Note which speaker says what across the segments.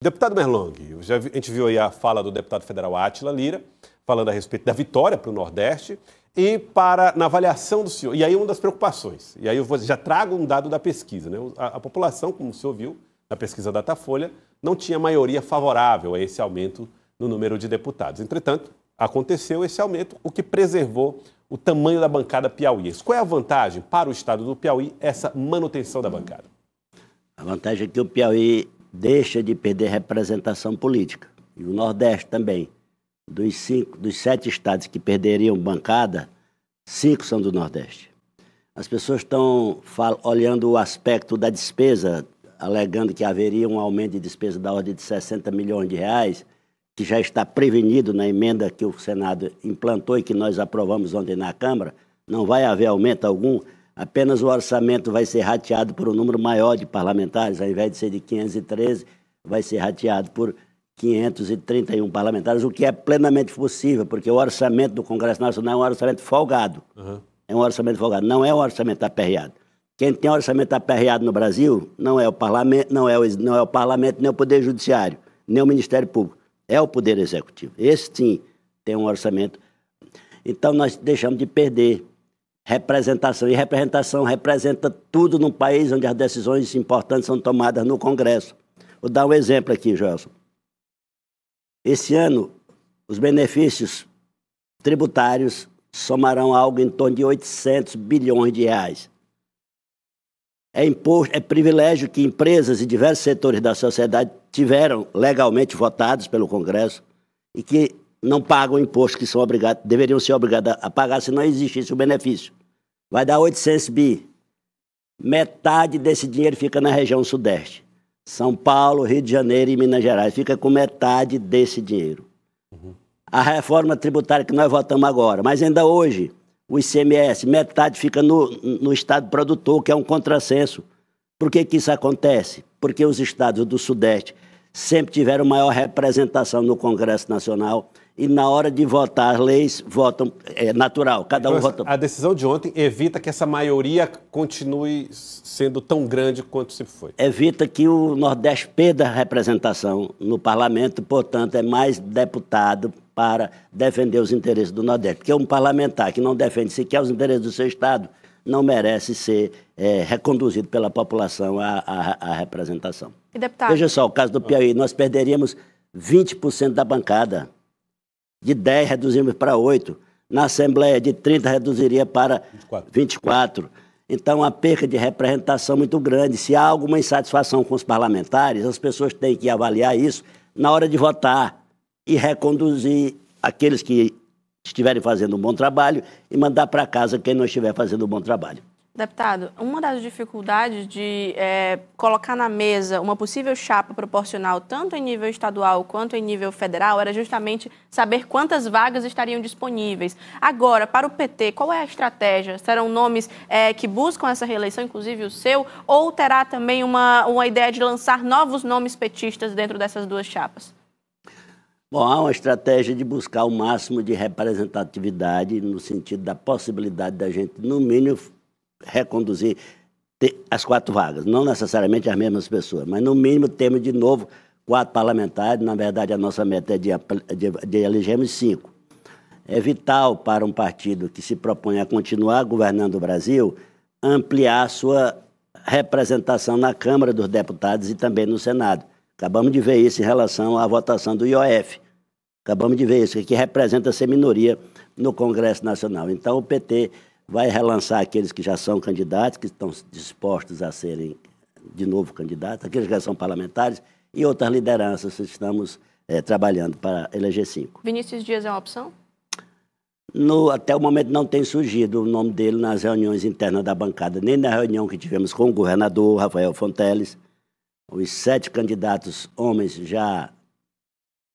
Speaker 1: Deputado Merlong, a gente viu aí a fala do deputado federal Átila Lira, falando a respeito da vitória para o Nordeste e na avaliação do senhor. E aí uma das preocupações, e aí eu já trago um dado da pesquisa, né? A população, como o senhor viu na pesquisa Datafolha, não tinha maioria favorável a esse aumento no número de deputados. Entretanto, aconteceu esse aumento, o que preservou o tamanho da bancada piauiense. Qual é a vantagem para o estado do Piauí, essa manutenção da bancada?
Speaker 2: A vantagem é que o Piauí deixa de perder representação política. E o Nordeste também. Dos 7 estados que perderiam bancada, 5 são do Nordeste. As pessoas estão olhando o aspecto da despesa, alegando que haveria um aumento de despesa da ordem de 60 milhões de reais, que já está prevenido na emenda que o Senado implantou e que nós aprovamos ontem na Câmara. Não vai haver aumento algum. Apenas o orçamento vai ser rateado por um número maior de parlamentares, ao invés de ser de 513, vai ser rateado por 531 parlamentares, o que é plenamente possível, porque o orçamento do Congresso Nacional é um orçamento folgado. É um orçamento folgado, não é um orçamento aperreado. Quem tem orçamento aperreado no Brasil não é o Parlamento, não é o Parlamento, nem o Poder Judiciário, nem o Ministério Público, é o Poder Executivo. Esse sim tem um orçamento. Então nós deixamos de perder representação, e representação representa tudo num país onde as decisões importantes são tomadas no Congresso. Vou dar um exemplo aqui, Joelson. Esse ano, os benefícios tributários somarão algo em torno de 800 bilhões de reais. É privilégio que empresas e diversos setores da sociedade tiveram legalmente votados pelo Congresso e que não pagam impostos que são obrigados, deveriam ser obrigados a pagar se não existisse o benefício. Vai dar 800 bi. Metade desse dinheiro fica na região sudeste. São Paulo, Rio de Janeiro e Minas Gerais. Fica com metade desse dinheiro. A reforma tributária que nós votamos agora, mas ainda hoje, o ICMS, metade fica no estado produtor, que é um contrassenso. Por que isso acontece? Porque os estados do sudeste sempre tiveram maior representação no Congresso Nacional e na hora de votar as leis, votam, é natural, cada um vota.
Speaker 1: A decisão de ontem evita que essa maioria continue sendo tão grande quanto sempre foi.
Speaker 2: Evita que o Nordeste perda a representação no parlamento, portanto, é mais deputado para defender os interesses do Nordeste. Porque um parlamentar que não defende sequer os interesses do seu estado não merece ser reconduzido pela população à representação.
Speaker 3: E, deputado?
Speaker 2: Veja só, o caso do Piauí, nós perderíamos 20% da bancada. De 10 reduzimos para 8. Na Assembleia, de 30 reduziria para 24. Então, a perca de representação muito grande. Se há alguma insatisfação com os parlamentares, as pessoas têm que avaliar isso na hora de votar e reconduzir aqueles que estiverem fazendo um bom trabalho e mandar para casa quem não estiver fazendo um bom trabalho.
Speaker 3: Deputado, uma das dificuldades de colocar na mesa uma possível chapa proporcional, tanto em nível estadual quanto em nível federal, era justamente saber quantas vagas estariam disponíveis. Agora, para o PT, qual é a estratégia? Serão nomes que buscam essa reeleição, inclusive o seu, ou terá também uma ideia de lançar novos nomes petistas dentro dessas duas chapas?
Speaker 2: Bom, há uma estratégia de buscar o máximo de representatividade no sentido da possibilidade da gente, no mínimo, reconduzir as 4 vagas, não necessariamente as mesmas pessoas, mas no mínimo temos de novo 4 parlamentares. Na verdade, a nossa meta é de elegermos 5. É vital para um partido que se propõe a continuar governando o Brasil ampliar a sua representação na Câmara dos Deputados e também no Senado. Acabamos de ver isso em relação à votação do IOF. Acabamos de ver isso, que representa ser minoria no Congresso Nacional. Então, o PT vai relançar aqueles que já são candidatos, que estão dispostos a serem de novo candidatos, aqueles que já são parlamentares, e outras lideranças. Estamos trabalhando para eleger 5.
Speaker 3: Vinícius Dias é uma opção?
Speaker 2: Até o momento não tem surgido o nome dele nas reuniões internas da bancada, nem na reunião que tivemos com o governador Rafael Fonteles. Os 7 candidatos homens já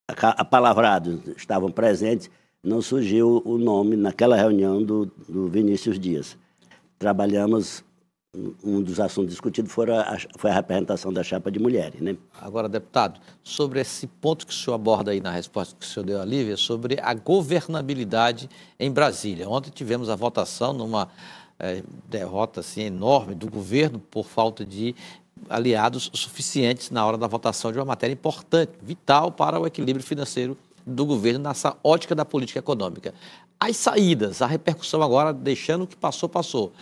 Speaker 2: apalavrados estavam presentes. Não surgiu o nome naquela reunião do Vinícius Dias. Trabalhamos, um dos assuntos discutidos foi a representação da chapa de mulheres, né?
Speaker 4: Agora, deputado, sobre esse ponto que o senhor aborda aí na resposta que o senhor deu à Lívia, sobre a governabilidade em Brasília. Ontem tivemos a votação numa derrota assim, enorme do governo por falta de aliados suficientes na hora da votação de uma matéria importante, vital para o equilíbrio financeiro do governo nessa ótica da política econômica. As saídas, a repercussão agora, deixando o que passou, passou.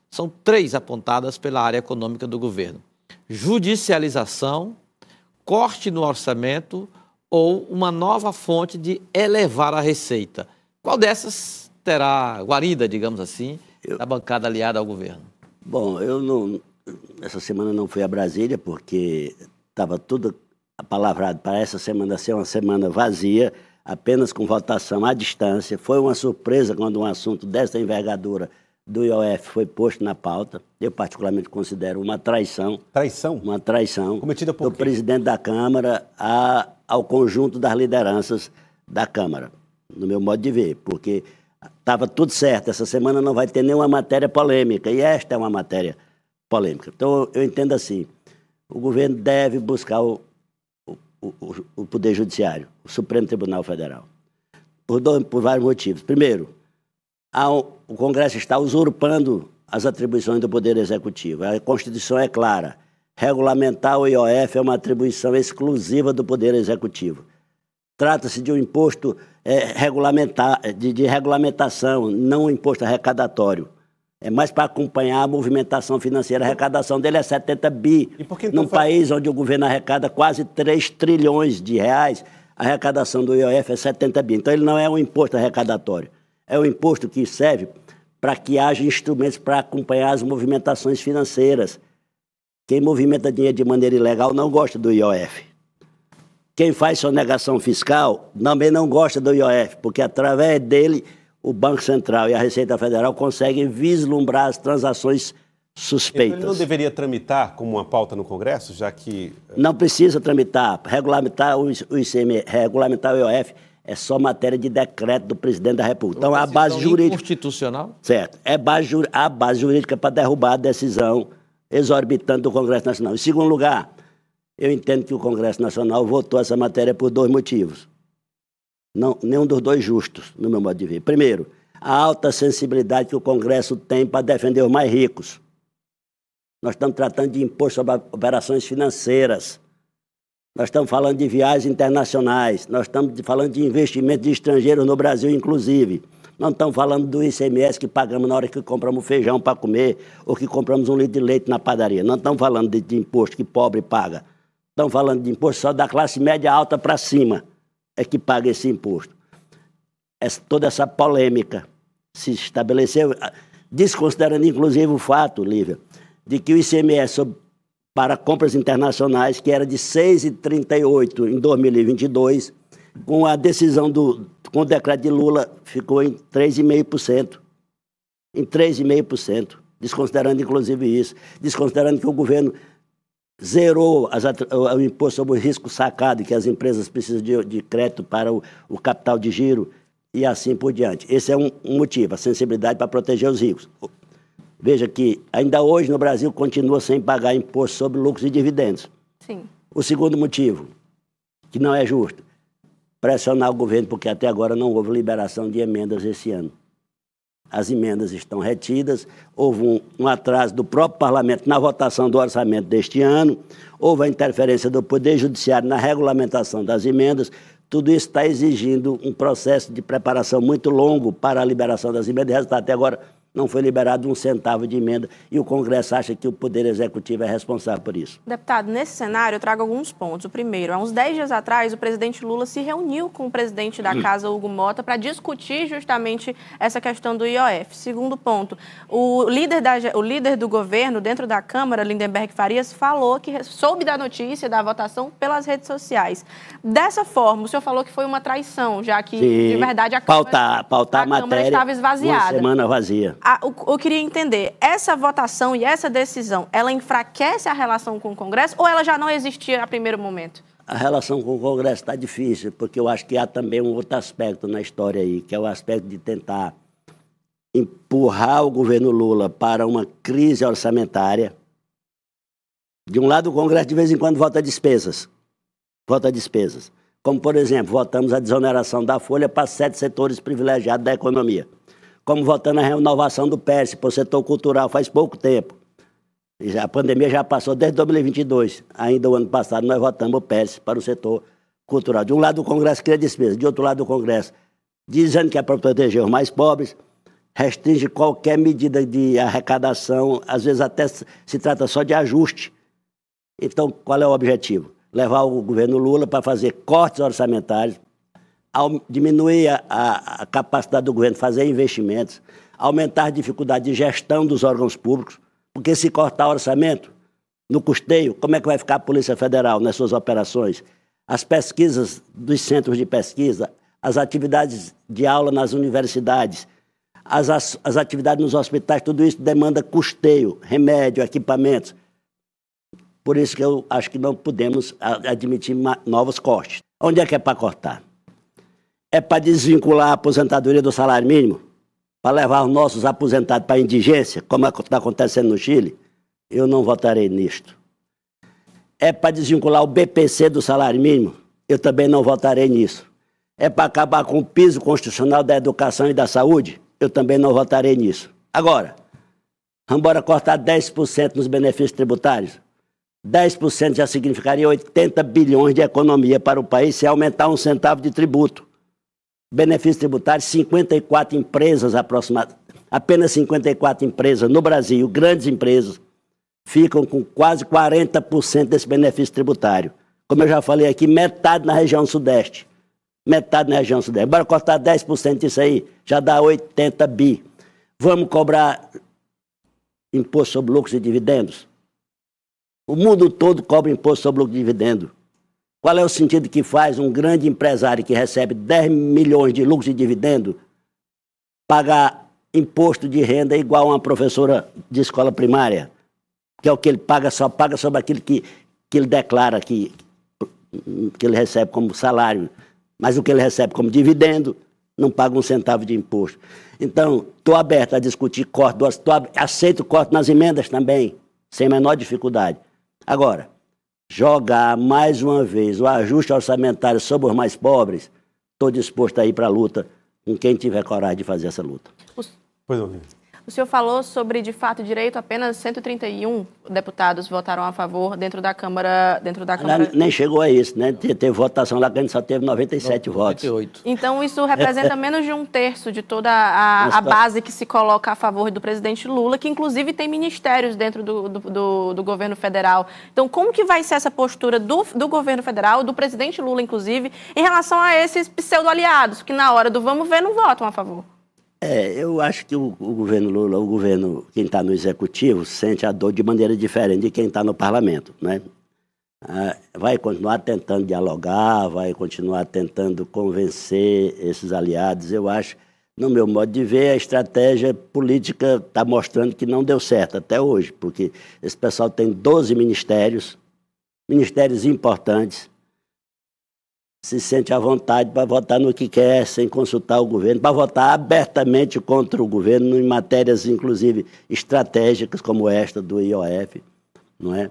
Speaker 4: São 3 apontadas pela área econômica do governo: judicialização, corte no orçamento ou uma nova fonte de elevar a receita. Qual dessas terá guarida, digamos assim, da bancada aliada ao governo?
Speaker 2: Bom, essa semana não fui a Brasília porque estava tudo apalavrado para essa semana ser uma semana vazia, apenas com votação à distância. Foi uma surpresa quando um assunto dessa envergadura do IOF foi posto na pauta. Eu, particularmente, considero uma traição.
Speaker 1: Traição?
Speaker 2: Uma traição
Speaker 1: Cometida por
Speaker 2: do presidente da Câmara ao conjunto das lideranças da Câmara, no meu modo de ver, porque estava tudo certo. Essa semana não vai ter nenhuma matéria polêmica, e esta é uma matéria polêmica. Então, eu entendo assim, o governo deve buscar o Poder Judiciário, o Supremo Tribunal Federal, por vários motivos. Primeiro, o Congresso está usurpando as atribuições do Poder Executivo. A Constituição é clara. Regulamentar o IOF é uma atribuição exclusiva do Poder Executivo. Trata-se de um imposto de regulamentação, não um imposto arrecadatório. É mais para acompanhar a movimentação financeira. A arrecadação dele é 70 bi. Num país onde o governo arrecada quase 3 trilhões de reais, a arrecadação do IOF é 70 bi. Então, ele não é um imposto arrecadatório. É um imposto que serve para que haja instrumentos para acompanhar as movimentações financeiras. Quem movimenta dinheiro de maneira ilegal não gosta do IOF. Quem faz sonegação fiscal também não gosta do IOF, porque através dele o Banco Central e a Receita Federal conseguem vislumbrar as transações suspeitas.
Speaker 1: Então ele não deveria tramitar como uma pauta no Congresso, já que...
Speaker 2: Não precisa tramitar. Regulamentar o ICMS, regulamentar o IOF é só matéria de decreto do presidente da República. Então, a base jurídica...
Speaker 4: Constitucional?
Speaker 2: Certo. É a base jurídica para derrubar a decisão exorbitante do Congresso Nacional. Em segundo lugar, eu entendo que o Congresso Nacional votou essa matéria por 2 motivos. Não, nenhum dos 2 justos, no meu modo de ver. Primeiro, a alta sensibilidade que o Congresso tem para defender os mais ricos. Nós estamos tratando de imposto sobre operações financeiras. Nós estamos falando de viagens internacionais. Nós estamos falando de investimento de estrangeiros no Brasil, inclusive. Não estamos falando do ICMS que pagamos na hora que compramos feijão para comer ou que compramos um litro de leite na padaria. Não estamos falando de imposto que pobre paga. Estamos falando de imposto só da classe média alta para cima é que paga esse imposto. Toda essa polêmica se estabeleceu, desconsiderando inclusive o fato, Lívia, de que o ICMS para compras internacionais, que era de 6,38 em 2022, com a decisão com o decreto de Lula, ficou em 3,5%. Em 3,5%, desconsiderando inclusive isso, desconsiderando que o governo zerou o imposto sobre o risco sacado, que as empresas precisam de crédito para o capital de giro e assim por diante. Esse é um motivo, a sensibilidade para proteger os ricos. Veja que ainda hoje no Brasil continua sem pagar imposto sobre lucros e dividendos.
Speaker 3: Sim.
Speaker 2: O segundo motivo, que não é justo, pressionar o governo, porque até agora não houve liberação de emendas esse ano. As emendas estão retidas, houve um atraso do próprio parlamento na votação do orçamento deste ano, houve a interferência do Poder Judiciário na regulamentação das emendas. Tudo isso está exigindo um processo de preparação muito longo para a liberação das emendas. O resultado, até agora, não foi liberado 1 centavo de emenda e o Congresso acha que o Poder Executivo é responsável por isso.
Speaker 3: Deputado, nesse cenário eu trago alguns pontos. O primeiro, há uns 10 dias atrás, o presidente Lula se reuniu com o presidente da Casa, Hugo Mota, para discutir justamente essa questão do IOF. Segundo ponto, o líder do governo dentro da Câmara, Lindenberg Farias, falou que soube da notícia da votação pelas redes sociais. Dessa forma, o senhor falou que foi uma traição, já que, de verdade, a Câmara estava esvaziada.
Speaker 2: Uma semana vazia.
Speaker 3: Eu queria entender, essa votação e essa decisão, ela enfraquece a relação com o Congresso ou ela já não existia a primeiro momento?
Speaker 2: A relação com o Congresso está difícil, porque eu acho que há também um outro aspecto na história aí, que é o aspecto de tentar empurrar o governo Lula para uma crise orçamentária. De um lado, o Congresso de vez em quando vota despesas. Como, por exemplo, votamos a desoneração da folha para 7 setores privilegiados da economia. Como votando a renovação do PERSE para o setor cultural faz pouco tempo. A pandemia já passou desde 2022. Ainda o ano passado nós votamos o PES para o setor cultural. De um lado o Congresso cria despesa, de outro lado o Congresso dizendo que é para proteger os mais pobres, restringe qualquer medida de arrecadação, às vezes até se trata só de ajuste. Então, qual é o objetivo? Levar o governo Lula para fazer cortes orçamentários, diminuir a capacidade do governo de fazer investimentos, aumentar a dificuldade de gestão dos órgãos públicos, porque se cortar orçamento no custeio, como é que vai ficar a Polícia Federal nas suas operações? As pesquisas dos centros de pesquisa, as atividades de aula nas universidades, as atividades nos hospitais, tudo isso demanda custeio, remédio, equipamentos. Por isso que eu acho que não podemos admitir novos cortes. Onde é que é para cortar? É para desvincular a aposentadoria do salário mínimo? Para levar os nossos aposentados para a indigência, como está acontecendo no Chile? Eu não votarei nisto. É para desvincular o BPC do salário mínimo? Eu também não votarei nisso. É para acabar com o piso constitucional da educação e da saúde? Eu também não votarei nisso. Agora, vamos embora cortar 10% nos benefícios tributários? 10% já significaria 80 bilhões de economia para o país se aumentar 1 centavo de tributo. Benefícios tributários, 54 empresas aproximadamente, apenas 54 empresas no Brasil, grandes empresas, ficam com quase 40% desse benefício tributário. Como eu já falei aqui, metade na região sudeste. Metade na região sudeste. Bora cortar 10% disso aí, já dá 80 bi. Vamos cobrar imposto sobre lucros e dividendos? O mundo todo cobra imposto sobre lucro e dividendo. Qual é o sentido que faz um grande empresário que recebe 10 milhões de lucros e dividendo pagar imposto de renda igual a uma professora de escola primária? Que é o que ele paga, só paga sobre aquilo que ele declara que ele recebe como salário. Mas o que ele recebe como dividendo, não paga 1 centavo de imposto. Então, estou aberto a discutir corte, aceito o corte nas emendas também, sem a menor dificuldade. Agora, jogar mais uma vez o ajuste orçamentário sobre os mais pobres, estou disposto a ir para a luta com quem tiver coragem de fazer essa luta.
Speaker 1: Pois não,
Speaker 3: O senhor falou sobre, de fato, direito, apenas 131 deputados votaram a favor dentro da Câmara.
Speaker 2: Nem chegou a isso, né? Teve votação lá que a gente só teve 97 votos.
Speaker 3: Então, isso representa menos de 1/3 de toda a base que se coloca a favor do presidente Lula, que inclusive tem ministérios dentro do governo federal. Então, como que vai ser essa postura do governo federal, do presidente Lula, inclusive, em relação a esses pseudo-aliados, que na hora do vamos ver não votam a favor?
Speaker 2: Eu acho que o governo Lula, quem está no executivo, sente a dor de maneira diferente de quem está no parlamento, né? Vai continuar tentando dialogar, vai continuar tentando convencer esses aliados. Eu acho, no meu modo de ver, a estratégia política está mostrando que não deu certo até hoje, porque esse pessoal tem 12 ministérios importantes, se sente à vontade para votar no que quer, sem consultar o governo, para votar abertamente contra o governo em matérias, inclusive, estratégicas, como esta do IOF, não é?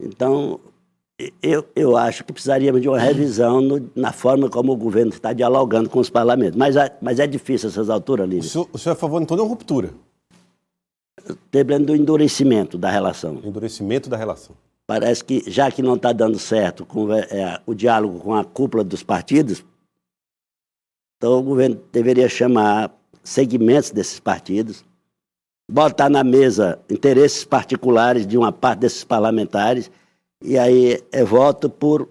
Speaker 2: Então, eu acho que precisaríamos de uma revisão na forma como o governo está dialogando com os parlamentos. Mas é difícil essas alturas, Lívia.
Speaker 1: O senhor é a favor, então, de uma ruptura?
Speaker 2: Lembrando do endurecimento da relação.
Speaker 1: Endurecimento da relação.
Speaker 2: Parece que, já que não está dando certo o diálogo com a cúpula dos partidos, então o governo deveria chamar segmentos desses partidos, botar na mesa interesses particulares de uma parte desses parlamentares, e aí voto por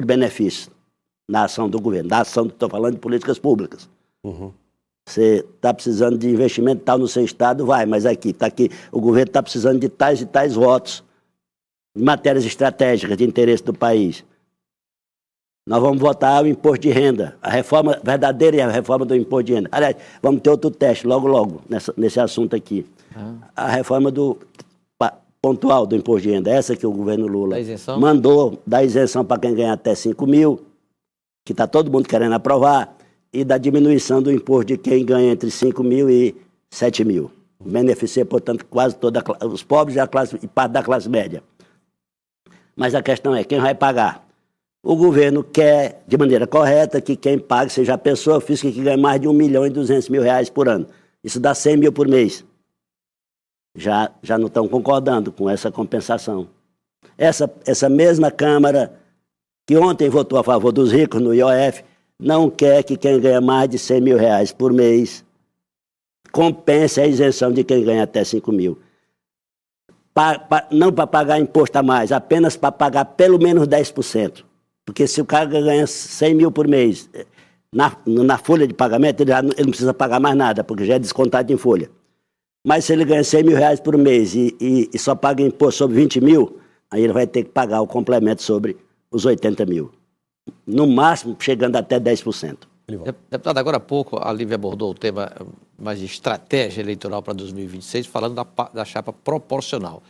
Speaker 2: benefício na ação do governo, estou falando de políticas públicas.
Speaker 1: Uhum.
Speaker 2: Você está precisando de investimento tal no seu estado, vai, mas aqui, o governo está precisando de tais e tais votos, de matérias estratégicas de interesse do país. Nós vamos votar o imposto de renda, a reforma verdadeira e a reforma do imposto de renda. Aliás, vamos ter outro teste logo nesse assunto aqui. A reforma pontual do imposto de renda, essa que o governo Lula mandou, da isenção para quem ganha até 5 mil, que está todo mundo querendo aprovar, e da diminuição do imposto de quem ganha entre 5 mil e 7 mil. Beneficia, portanto, quase todos os pobres e parte da classe média. Mas a questão é, quem vai pagar? O governo quer, de maneira correta, que quem pague seja a pessoa física que ganha mais de R$ 1.200.000 por ano. Isso dá 100 mil por mês. já não estão concordando com essa compensação. Essa mesma Câmara, que ontem votou a favor dos ricos no IOF, não quer que quem ganha mais de R$100 mil por mês compense a isenção de quem ganha até 5 mil. Não para pagar imposto a mais, apenas para pagar pelo menos 10%. Porque se o cara ganha 100 mil por mês, na folha de pagamento, ele não precisa pagar mais nada, porque já é descontado em folha. Mas se ele ganha 100 mil por mês e só paga imposto sobre 20 mil, aí ele vai ter que pagar o complemento sobre os 80 mil. No máximo, chegando até 10%.
Speaker 4: Deputado, agora há pouco a Lívia abordou o tema mais de estratégia eleitoral para 2026, falando da chapa proporcional.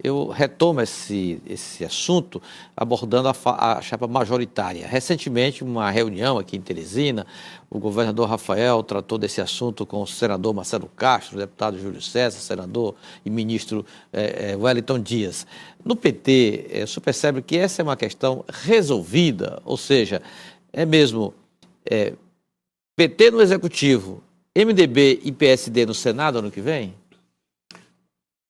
Speaker 4: Eu retomo esse assunto abordando a chapa majoritária. Recentemente, uma reunião aqui em Teresina, o governador Rafael tratou desse assunto com o senador Marcelo Castro, o deputado Júlio César, senador e ministro Wellington Dias. No PT, o senhor percebe que essa é uma questão resolvida, ou seja, é mesmo PT no Executivo, MDB e PSD no Senado ano que vem?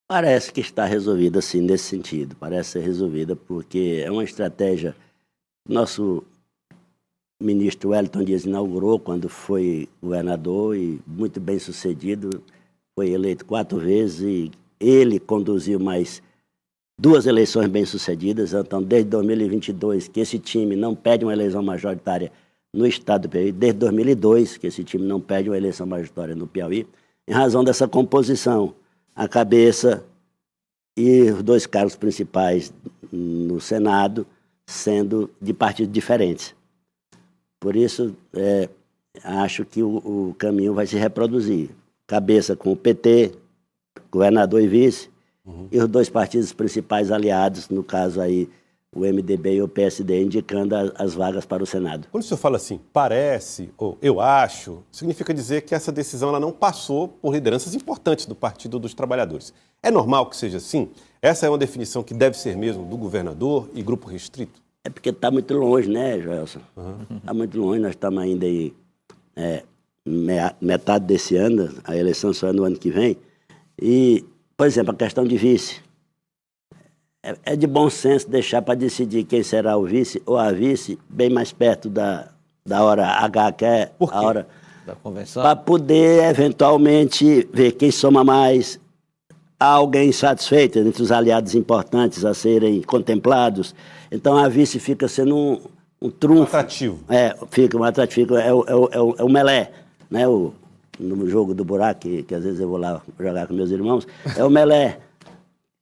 Speaker 2: Parece que está resolvida, sim, nesse sentido. Parece ser resolvida porque é uma estratégia que nosso ministro Wellington Dias inaugurou quando foi governador e muito bem sucedido. Foi eleito 4 vezes e ele conduziu mais 2 eleições bem-sucedidas. Então, desde 2022, que esse time não pede uma eleição majoritária no estado do Piauí, desde 2002, que esse time não pede uma eleição majoritária no Piauí, em razão dessa composição. A cabeça e os 2 cargos principais no Senado sendo de partidos diferentes. Por isso, acho que o caminho vai se reproduzir. Cabeça com o PT, governador e vice, e os 2 partidos principais aliados, no caso aí o MDB e o PSD, indicando as vagas para o Senado.
Speaker 1: Quando o senhor fala assim, parece, ou eu acho, significa dizer que essa decisão ela não passou por lideranças importantes do Partido dos Trabalhadores. É normal que seja assim? Essa é uma definição que deve ser mesmo do governador e grupo restrito?
Speaker 2: É porque está muito longe, né, Joelson? Está muito longe, nós estamos ainda aí metade desse ano, a eleição só é no ano que vem. E, por exemplo, a questão de vice. É de bom senso deixar para decidir quem será o vice ou a vice bem mais perto da hora H, que é a hora
Speaker 4: da convenção,
Speaker 2: para poder eventualmente ver quem soma mais. Há alguém satisfeito entre os aliados importantes a serem contemplados. Então a vice fica sendo um trunfo.
Speaker 1: Atrativo.
Speaker 2: Fica um atrativo. É o melé, né? No jogo do buraco, que às vezes eu vou lá jogar com meus irmãos, é o melé.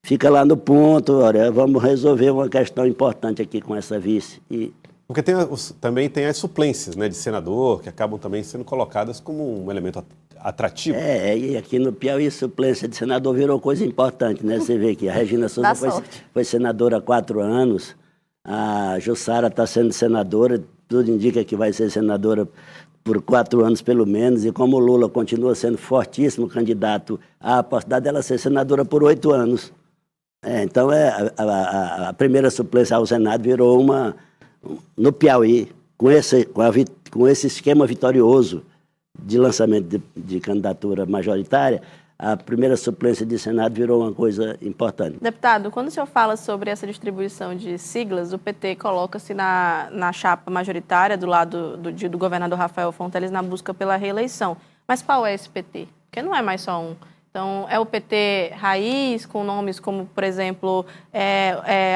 Speaker 2: Fica lá no ponto, olha, vamos resolver uma questão importante aqui com essa vice.
Speaker 1: Porque também tem as suplências, né, de senador, que acabam também sendo colocadas como um elemento atrativo.
Speaker 2: E aqui no Piauí, suplência de senador virou coisa importante, né? Você vê que a Regina Souza foi senadora há 4 anos, a Jussara está sendo senadora, tudo indica que vai ser senadora por 4 anos pelo menos, e como o Lula continua sendo fortíssimo candidato, há a possibilidade dela ser senadora por 8 anos. Então, a primeira suplência ao Senado virou no Piauí, com esse esquema vitorioso de lançamento de candidatura majoritária, a primeira suplência de Senado virou uma coisa importante.
Speaker 3: Deputado, quando o senhor fala sobre essa distribuição de siglas, o PT coloca-se na chapa majoritária do lado do governador Rafael Fonteles na busca pela reeleição. Mas qual é esse PT? Porque não é mais só um. Então, é o PT raiz, com nomes como, por exemplo,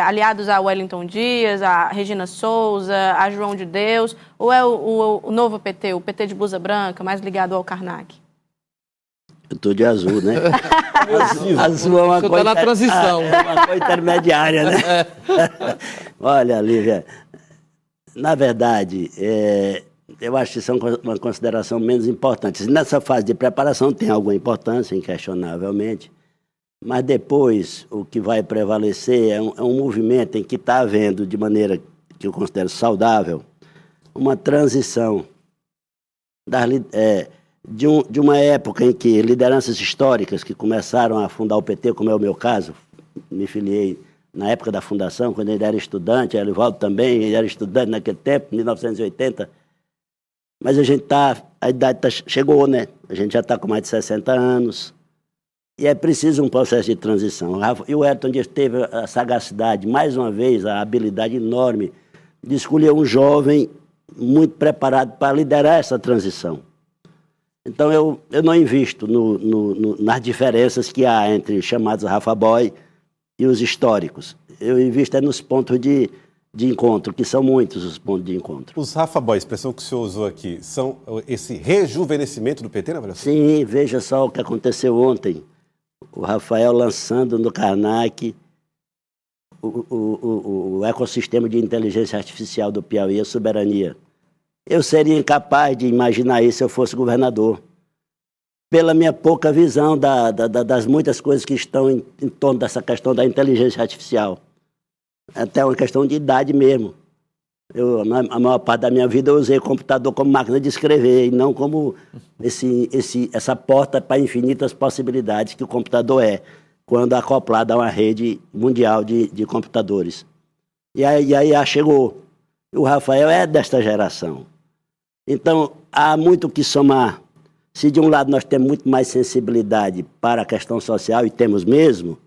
Speaker 3: aliados a Wellington Dias, a Regina Souza, a João de Deus, ou é o novo PT, o PT de blusa branca, mais ligado ao Karnak?
Speaker 2: Eu estou de azul, né? Azul é uma coisa...
Speaker 4: Está na transição.
Speaker 2: É uma coisa intermediária, né? Olha, Lívia, na verdade... eu acho que isso é uma consideração menos importante. Nessa fase de preparação tem alguma importância, inquestionavelmente, mas depois o que vai prevalecer é um movimento em que está havendo, de maneira que eu considero saudável, uma transição de uma época em que lideranças históricas que começaram a fundar o PT, como é o meu caso, me filiei na época da fundação, quando ele era estudante, Elivaldo também, ele era estudante naquele tempo, 1980, mas a idade chegou, né? A gente já está com mais de 60 anos E é preciso um processo de transição. E o Ayrton Dias teve a sagacidade, mais uma vez, a habilidade enorme de escolher um jovem muito preparado para liderar essa transição. Então, eu não invisto nas diferenças que há entre chamados Rafa Boy e os históricos. Eu invisto nos pontos de encontro, que são muitos os pontos de encontro.
Speaker 1: Os Rafa Boy, a expressão que o senhor usou aqui, são esse rejuvenescimento do PT, na avaliação?
Speaker 2: Sim, veja só o que aconteceu ontem. O Rafael lançando no Karnak o ecossistema de inteligência artificial do Piauí, a soberania. Eu seria incapaz de imaginar isso se eu fosse governador. Pela minha pouca visão das muitas coisas que estão em torno dessa questão da inteligência artificial. Até uma questão de idade mesmo. A maior parte da minha vida eu usei o computador como máquina de escrever e não como essa porta para infinitas possibilidades que o computador é, quando acoplado a uma rede mundial de computadores. E aí chegou. O Rafael é desta geração. Então, há muito o que somar. Se de um lado nós temos muito mais sensibilidade para a questão social, e temos mesmo,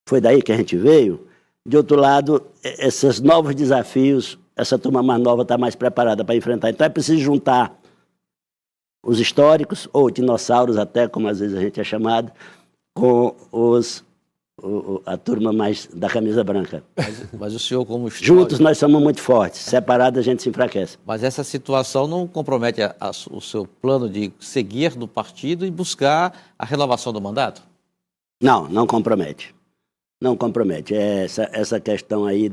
Speaker 2: foi daí que a gente veio, de outro lado, esses novos desafios, essa turma mais nova está mais preparada para enfrentar. Então é preciso juntar os históricos, ou dinossauros até, como às vezes a gente é chamado, com a turma mais da camisa branca.
Speaker 4: Mas o senhor, como histórico...
Speaker 2: Juntos nós somos muito fortes, separados a gente se enfraquece.
Speaker 4: Mas essa situação não compromete o seu plano de seguir no partido e buscar a renovação do mandato?
Speaker 2: Não compromete. Não compromete. Essa questão aí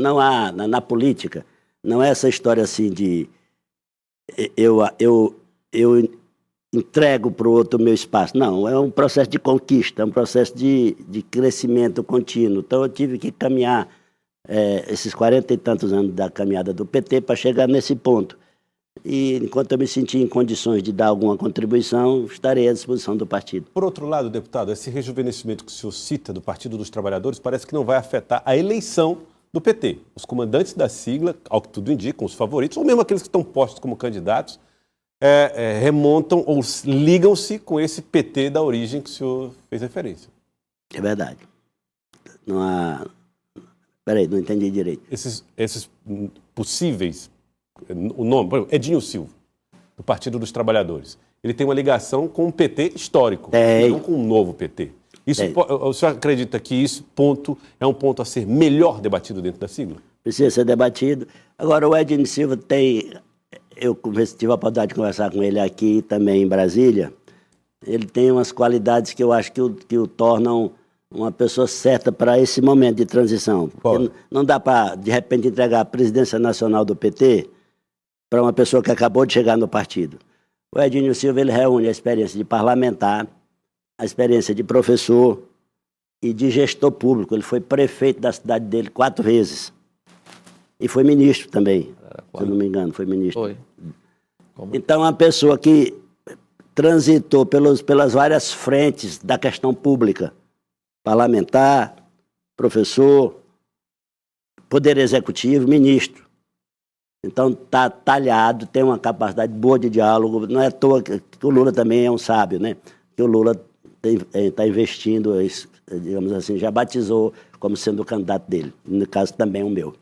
Speaker 2: não há na política, não é essa história assim de eu entrego para o outro o meu espaço. Não, é um processo de conquista, é um processo de crescimento contínuo. Então eu tive que caminhar esses 40 e tantos anos da caminhada do PT para chegar nesse ponto. E enquanto eu me sentir em condições de dar alguma contribuição, estarei à disposição do partido.
Speaker 1: Por outro lado, deputado, esse rejuvenescimento que o senhor cita do Partido dos Trabalhadores parece que não vai afetar a eleição do PT. Os comandantes da sigla, ao que tudo indica, os favoritos, ou mesmo aqueles que estão postos como candidatos, remontam ou ligam-se com esse PT da origem que o senhor fez referência.
Speaker 2: É verdade. Não há... Peraí, não entendi direito.
Speaker 1: Esses possíveis... O nome, por exemplo, Edinho Silva, do Partido dos Trabalhadores. Ele tem uma ligação com o PT histórico, não com o novo PT. O senhor acredita que esse ponto é um ponto a ser melhor debatido dentro da sigla?
Speaker 2: Precisa ser debatido. Agora, o Edinho Silva tem... Eu tive a oportunidade de conversar com ele aqui também em Brasília. Ele tem umas qualidades que eu acho que o tornam uma pessoa certa para esse momento de transição. Porque não dá para, de repente, entregar a presidência nacional do PT para uma pessoa que acabou de chegar no partido. O Edinho Silva ele reúne a experiência de parlamentar, a experiência de professor e de gestor público. Ele foi prefeito da cidade dele 4 vezes. E foi ministro também, se eu não me engano, foi ministro.
Speaker 4: Foi.
Speaker 2: Então, uma pessoa que transitou pelas várias frentes da questão pública, parlamentar, professor, poder executivo, ministro. Então, está talhado, tem uma capacidade boa de diálogo. Não é à toa que o Lula também é um sábio, né? Que o Lula está investindo, digamos assim, já batizou como sendo o candidato dele. No caso, também o meu.